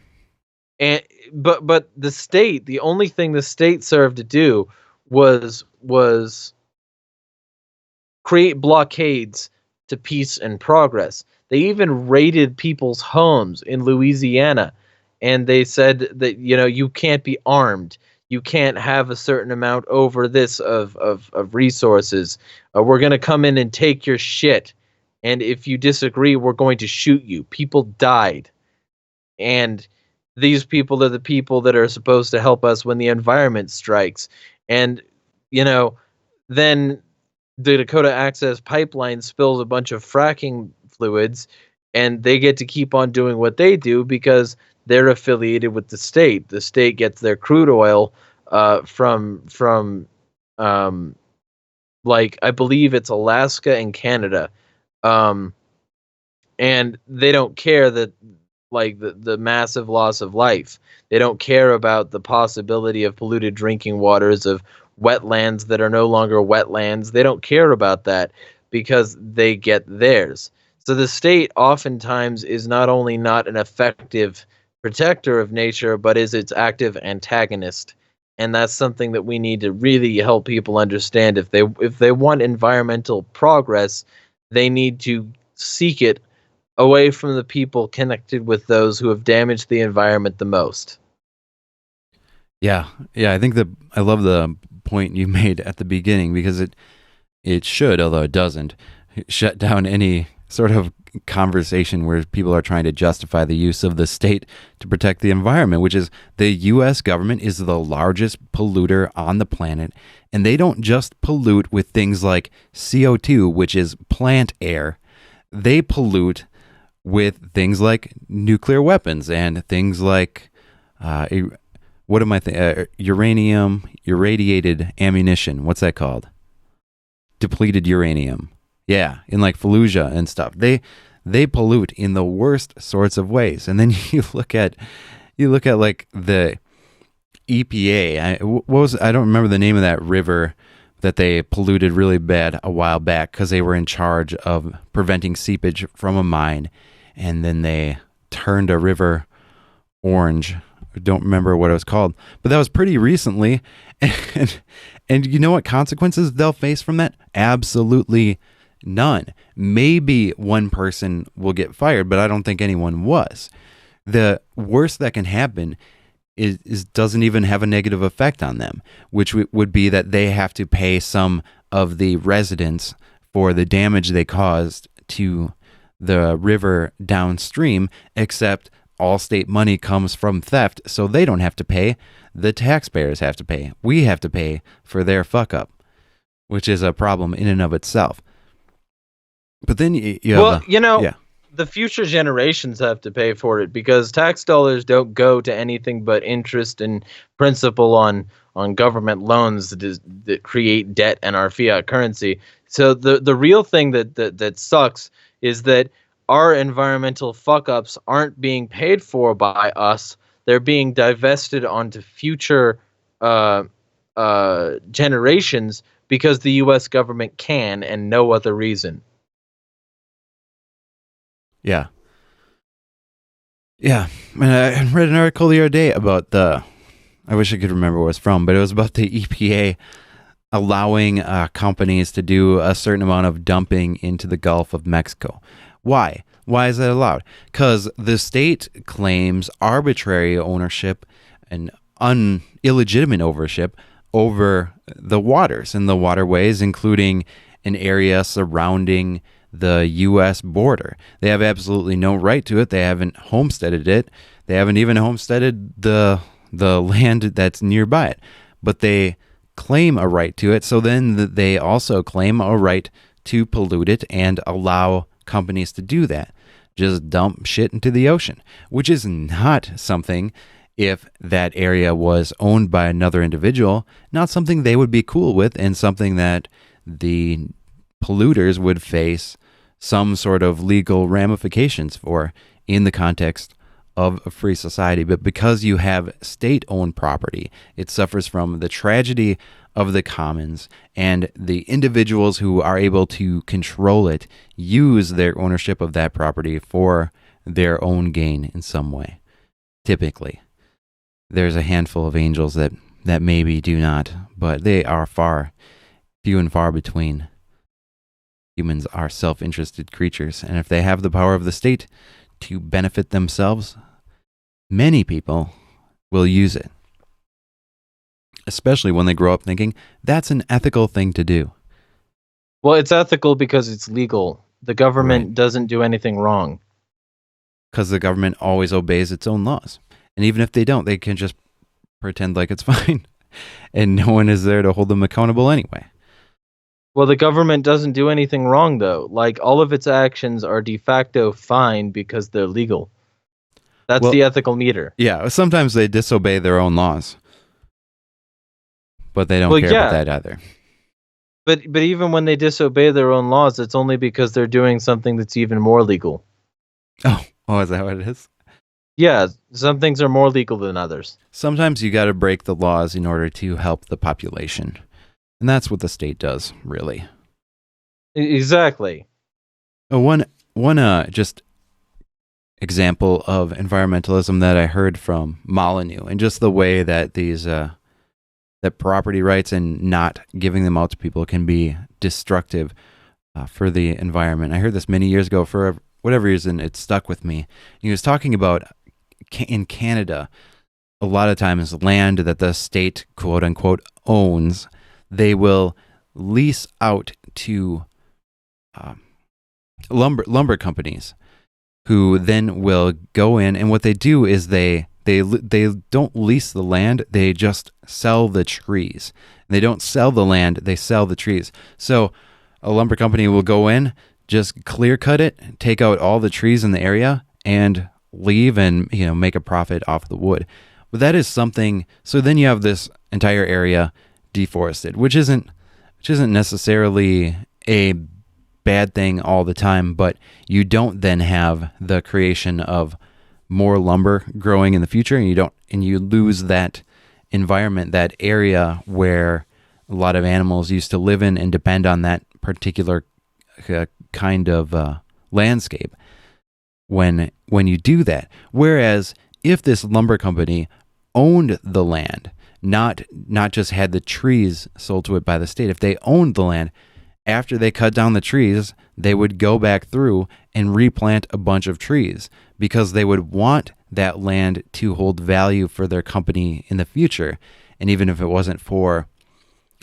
and but the only thing the state served to do was create blockades to peace and progress. They even raided people's homes in Louisiana, and they said that you can't be armed, you can't have a certain amount over this of resources. We're gonna come in and take your shit, and if you disagree, we're going to shoot you. People died, and these people are the people that are supposed to help us when the environment strikes, and you know then the Dakota Access Pipeline spills a bunch of fracking fluids, and they get to keep on doing what they do because they're affiliated with the state. The state gets their crude oil from um, like I believe it's Alaska and Canada, um, and they don't care that like the massive loss of life. They don't care about the possibility of polluted drinking waters, of wetlands that are no longer wetlands. They don't care about that because they get theirs. So the state oftentimes is not only not an effective protector of nature, but is its active antagonist. And that's something that we need to really help people understand. If they want environmental progress, they need to seek it away from the people connected with those who have damaged the environment the most. Yeah, yeah. I love the point you made at the beginning because it should, although it doesn't, shut down any sort of conversation where people are trying to justify the use of the state to protect the environment, which is the U.S. government is the largest polluter on the planet, and they don't just pollute with things like CO2, which is plant air. They pollute with things like nuclear weapons and things like what am I thinking? Uranium, irradiated ammunition. What's that called? Depleted uranium. Yeah, in like Fallujah and stuff. They pollute in the worst sorts of ways. And then you look at like the EPA. I don't remember the name of that river that they polluted really bad a while back because they were in charge of preventing seepage from a mine, and then they turned a river orange. I don't remember what it was called, but that was pretty recently. And you know what consequences they'll face from that? Absolutely none. Maybe one person will get fired, but I don't think anyone was. The worst that can happen is doesn't even have a negative effect on them, which would be that they have to pay some of the residents for the damage they caused to the river downstream, except all state money comes from theft, so they don't have to pay. The taxpayers have to pay. We have to pay for their fuck up, which is a problem in and of itself. But then you have yeah. The future generations have to pay for it because tax dollars don't go to anything but interest and principal on government loans that create debt and our fiat currency. So the real thing that sucks is that our environmental fuck ups aren't being paid for by us. They're being divested onto future generations because the U.S. government can, and no other reason. Yeah. Yeah. And I read an article the other day about I wish I could remember where it was from, but it was about the EPA allowing companies to do a certain amount of dumping into the Gulf of Mexico. Why? Why is that allowed? Because the state claims arbitrary ownership and illegitimate ownership over the waters and the waterways, including an area surrounding the U.S. border. They have absolutely no right to it. They haven't homesteaded it. They haven't even homesteaded the land that's nearby it. But they claim a right to it. So then they also claim a right to pollute it and allow companies to do that. Just dump shit into the ocean, which is not something, if that area was owned by another individual, not something they would be cool with, and something that the polluters would face some sort of legal ramifications for in the context of a free society. But because you have state-owned property, it suffers from the tragedy of the commons, and the individuals who are able to control it use their ownership of that property for their own gain in some way. Typically, there's a handful of angels that maybe do not, but they are few and far between. Humans are self-interested creatures, and if they have the power of the state to benefit themselves, many people will use it. Especially when they grow up thinking that's an ethical thing to do. Well, it's ethical because it's legal. The government doesn't do anything wrong. Because the government always obeys its own laws. And even if they don't, they can just pretend like it's fine. And no one is there to hold them accountable anyway. Well, the government doesn't do anything wrong, though. Like, all of its actions are de facto fine because they're legal. That's the ethical meter. Yeah, sometimes they disobey their own laws. But they don't care about that either. But even when they disobey their own laws, it's only because they're doing something that's even more legal. Oh, is that what it is? Yeah, some things are more legal than others. Sometimes you got to break the laws in order to help the population. And that's what the state does, really. Exactly. One just example of environmentalism that I heard from Molyneux, and just the way that these that property rights and not giving them out to people can be destructive for the environment. I heard this many years ago. For whatever reason, it stuck with me. He was talking about in Canada, a lot of times land that the state, quote unquote, owns, they will lease out to lumber companies, who then will go in, and what they do is they don't lease the land, they just sell the trees. They don't sell the land, they sell the trees. So a lumber company will go in, just clear cut it, take out all the trees in the area, and leave, and make a profit off the wood. But that is something. So then you have this entire area deforested, which isn't necessarily a bad thing all the time, but you don't then have the creation of more lumber growing in the future, and you lose that environment, that area where a lot of animals used to live in and depend on that particular kind of landscape when you do that. Whereas if this lumber company owned the land, not just had the trees sold to it by the state, if they owned the land, after they cut down the trees, they would go back through and replant a bunch of trees, because they would want that land to hold value for their company in the future. And even if it wasn't for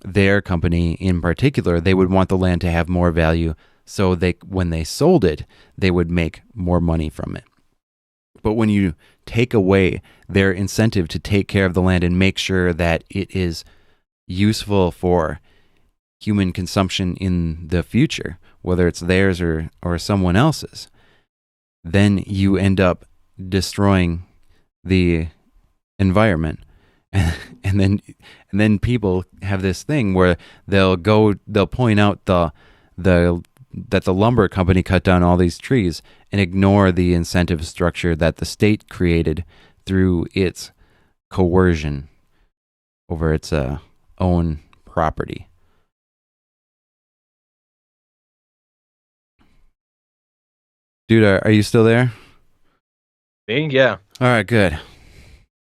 their company in particular, they would want the land to have more value, so when they sold it, they would make more money from it. But when you take away their incentive to take care of the land and make sure that it is useful for human consumption in the future, whether it's theirs or someone else's, then you end up destroying the environment. And then people have this thing where they'll point out that the lumber company cut down all these trees, and ignore the incentive structure that the state created through its coercion over its own property. Dude, are you still there? Me? Yeah. All right, good.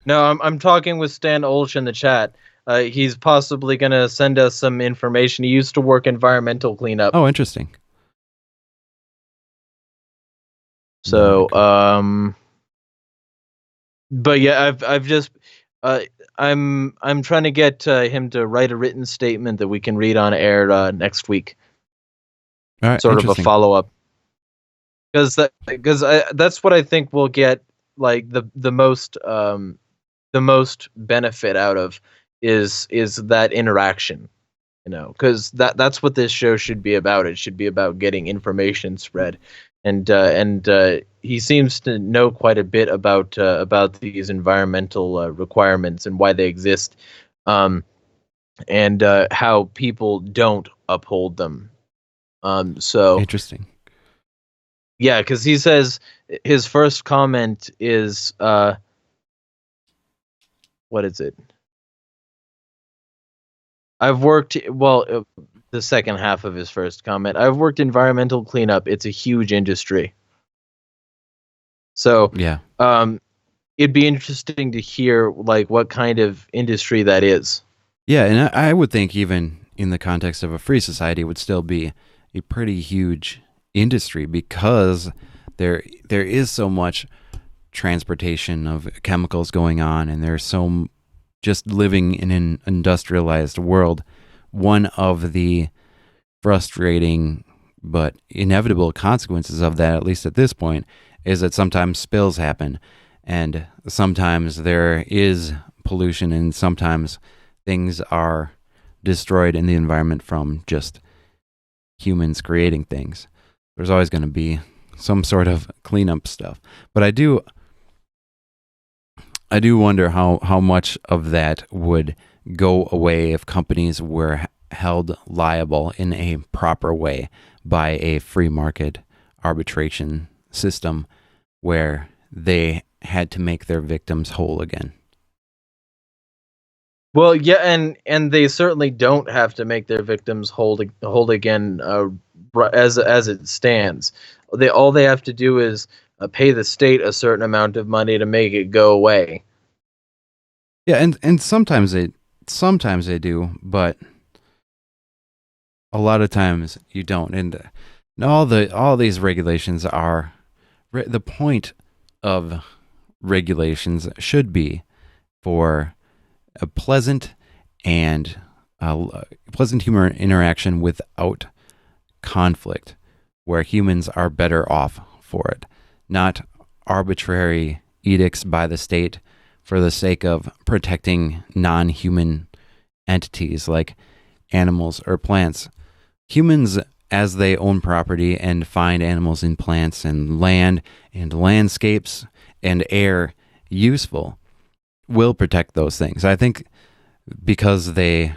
No, I'm talking with Stan Olsch in the chat. He's possibly gonna send us some information. He used to work environmental cleanup. Oh, interesting. So, but yeah, I've just, I'm trying to get him to write a written statement that we can read on air next week. All right, sort of a follow up. Because that's what I think we'll get, like the most benefit out of is that interaction, because that's what this show should be about. It should be about getting information spread, and he seems to know quite a bit about these environmental requirements and why they exist, and how people don't uphold them. So interesting. Yeah, because he says his first comment is, what is it? The second half of his first comment, I've worked environmental cleanup. It's a huge industry. So, yeah. It'd be interesting to hear, like, what kind of industry that is. Yeah, and I would think even in the context of a free society, it would still be a pretty huge industry, because there is so much transportation of chemicals going on, and there's so just living in an industrialized world. One of the frustrating but inevitable consequences of that, at least at this point, is that sometimes spills happen, and sometimes there is pollution, and sometimes things are destroyed in the environment from just humans creating things. There's always going to be some sort of cleanup stuff. But I do wonder how much of that would go away if companies were held liable in a proper way by a free market arbitration system, where they had to make their victims whole again. Well, yeah, and they certainly don't have to make their victims hold again, as it stands. All they have to do is pay the state a certain amount of money to make it go away. Yeah, and sometimes they do, but a lot of times you don't. And all these regulations are the point of regulations should be for a pleasant and pleasant human interaction without conflict, where humans are better off for it, not arbitrary edicts by the state for the sake of protecting non-human entities like animals or plants. Humans, as they own property and find animals and plants and land and landscapes and air useful, will protect those things. I think because they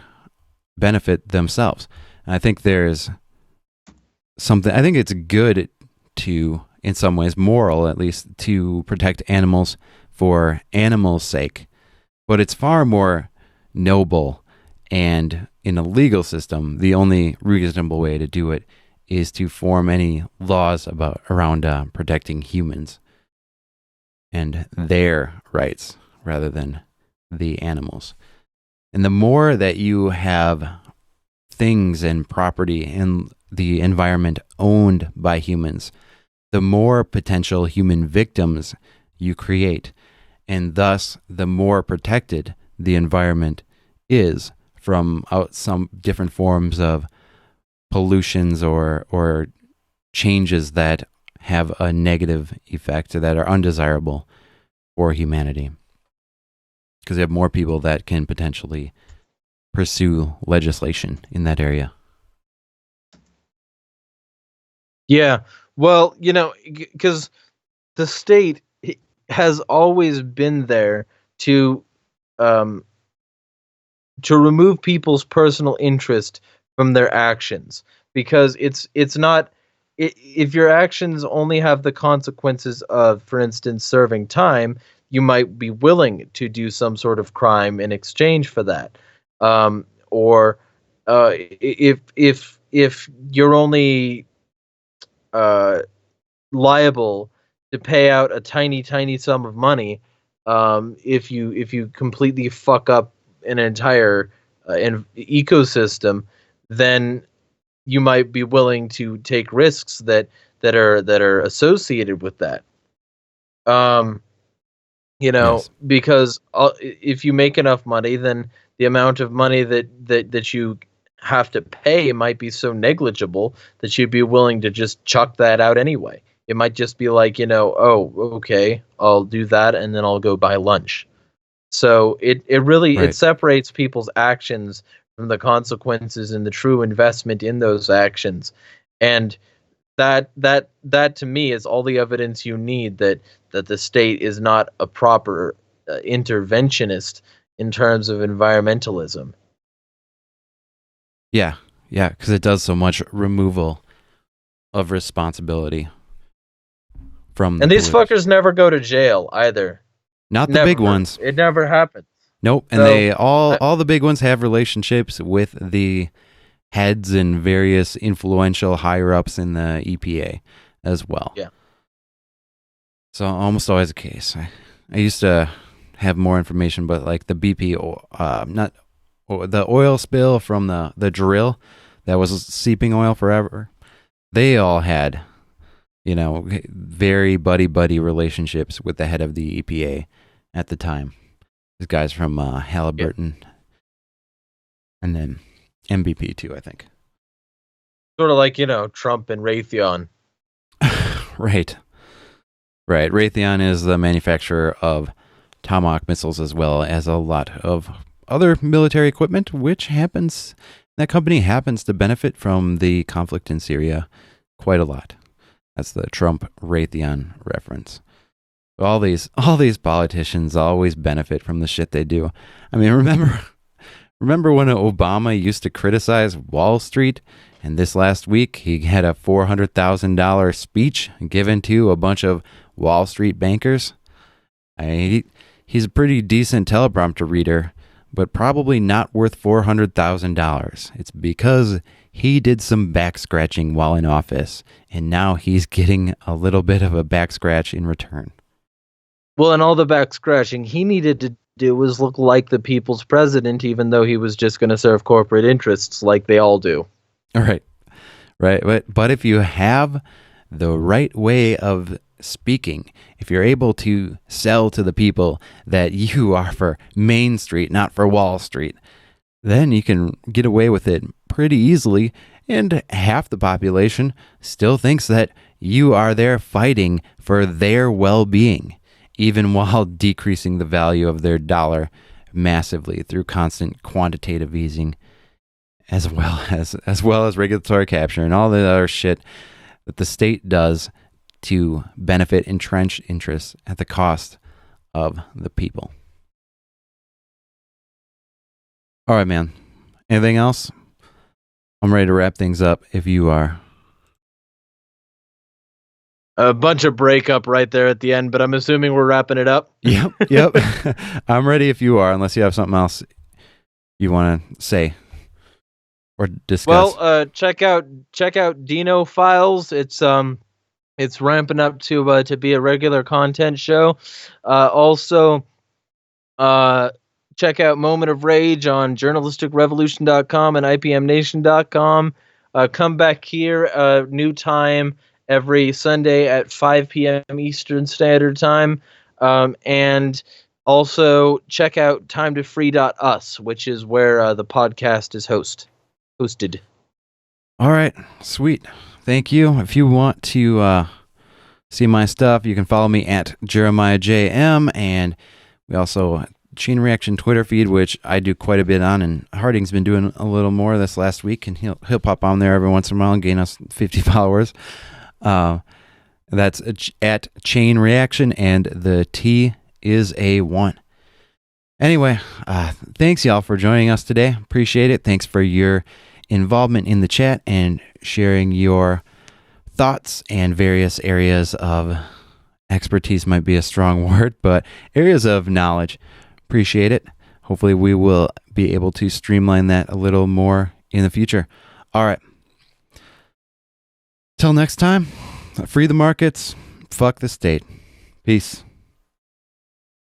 benefit themselves. And I think there's something, I think it's good to, in some ways, moral at least, to protect animals for animals' sake. But it's far more noble, and in a legal system, the only reasonable way to do it is to form any laws around protecting humans and their rights rather than the animals. And the more that you have things and property in the environment owned by humans, the more potential human victims you create. And thus, the more protected the environment is from some different forms of pollutions or changes that have a negative effect or that are undesirable for humanity. Because you have more people that can potentially pursue legislation in that area. Yeah, well, because the state has always been there to um, remove people's personal interest from their actions, because it's not, if your actions only have the consequences of, for instance, serving time, you might be willing to do some sort of crime in exchange for that, or if you're only liable to pay out a tiny sum of money, if you completely fuck up an entire ecosystem, then you might be willing to take risks that are associated with that. Yes. Because if you make enough money, then the amount of money that you have to pay might be so negligible that you'd be willing to just chuck that out anyway. It might just be like, oh, okay, I'll do that and then I'll go buy lunch. So it really it Right. separates people's actions from the consequences and the true investment in those actions. And that to me is all the evidence you need that the state is not a proper interventionist in terms of environmentalism. Yeah. Yeah. Because it does so much removal of responsibility from the And these polluters. fuckers never go to jail either. Not the Never. big ones. It never happens. Nope. And So they I, all the big ones have relationships with the heads and various influential higher ups in the EPA as well. yeah. So almost always the case. I used to have more information, but like the BP, not the oil spill from the drill that was seeping oil forever. They all had, very buddy relationships with the head of the EPA at the time. These guys from Halliburton, and then MVP too, I think. Sort of like, Trump and Raytheon. Right. Raytheon is the manufacturer of Tomahawk missiles as well as a lot of other military equipment, that company happens to benefit from the conflict in Syria quite a lot. That's the Trump Raytheon reference. All these politicians always benefit from the shit they do. I mean, remember when Obama used to criticize Wall Street, and this last week he had a $400,000 speech given to a bunch of Wall Street bankers? He's a pretty decent teleprompter reader, but probably not worth $400,000. It's because he did some back scratching while in office, and now he's getting a little bit of a back scratch in return. Well, and all the back scratching he needed to do was look like the people's president, even though he was just going to serve corporate interests like they all do. All right. Right. But if you have the right way of speaking, if you're able to sell to the people that you are for Main Street, not for Wall Street, then you can get away with it pretty easily. And half the population still thinks that you are there fighting for their well-being, even while decreasing the value of their dollar massively through constant quantitative easing, as well as regulatory capture and all the other shit that the state does to benefit entrenched interests at the cost of the people. All right, man. Anything else? I'm ready to wrap things up if you are. A bunch of breakup right there at the end, but I'm assuming we're wrapping it up. Yep. I'm ready if you are, unless you have something else you want to say or discuss. Well, check out Dino Files. It's ramping up to be a regular content show. Also, check out Moment of Rage on journalisticrevolution.com and IPMnation.com. Come back here, new time every Sunday at 5 p.m. Eastern Standard Time. And also check out timetofree.us, which is where the podcast is hosted. All right. Sweet. Thank you. If you want to see my stuff, you can follow me at JeremiahJM, and we also Chain Reaction Twitter feed, which I do quite a bit on, and Harding's been doing a little more this last week, and he'll pop on there every once in a while and gain us 50 followers. That's at Chain Reaction, and the T is a 1. Anyway, thanks y'all for joining us today. Appreciate it. Thanks for your involvement in the chat and sharing your thoughts and various areas of expertise might be a strong word, but areas of knowledge. Appreciate it. Hopefully we will be able to streamline that a little more in the future. All right. Till next time, free the markets, fuck the state. Peace.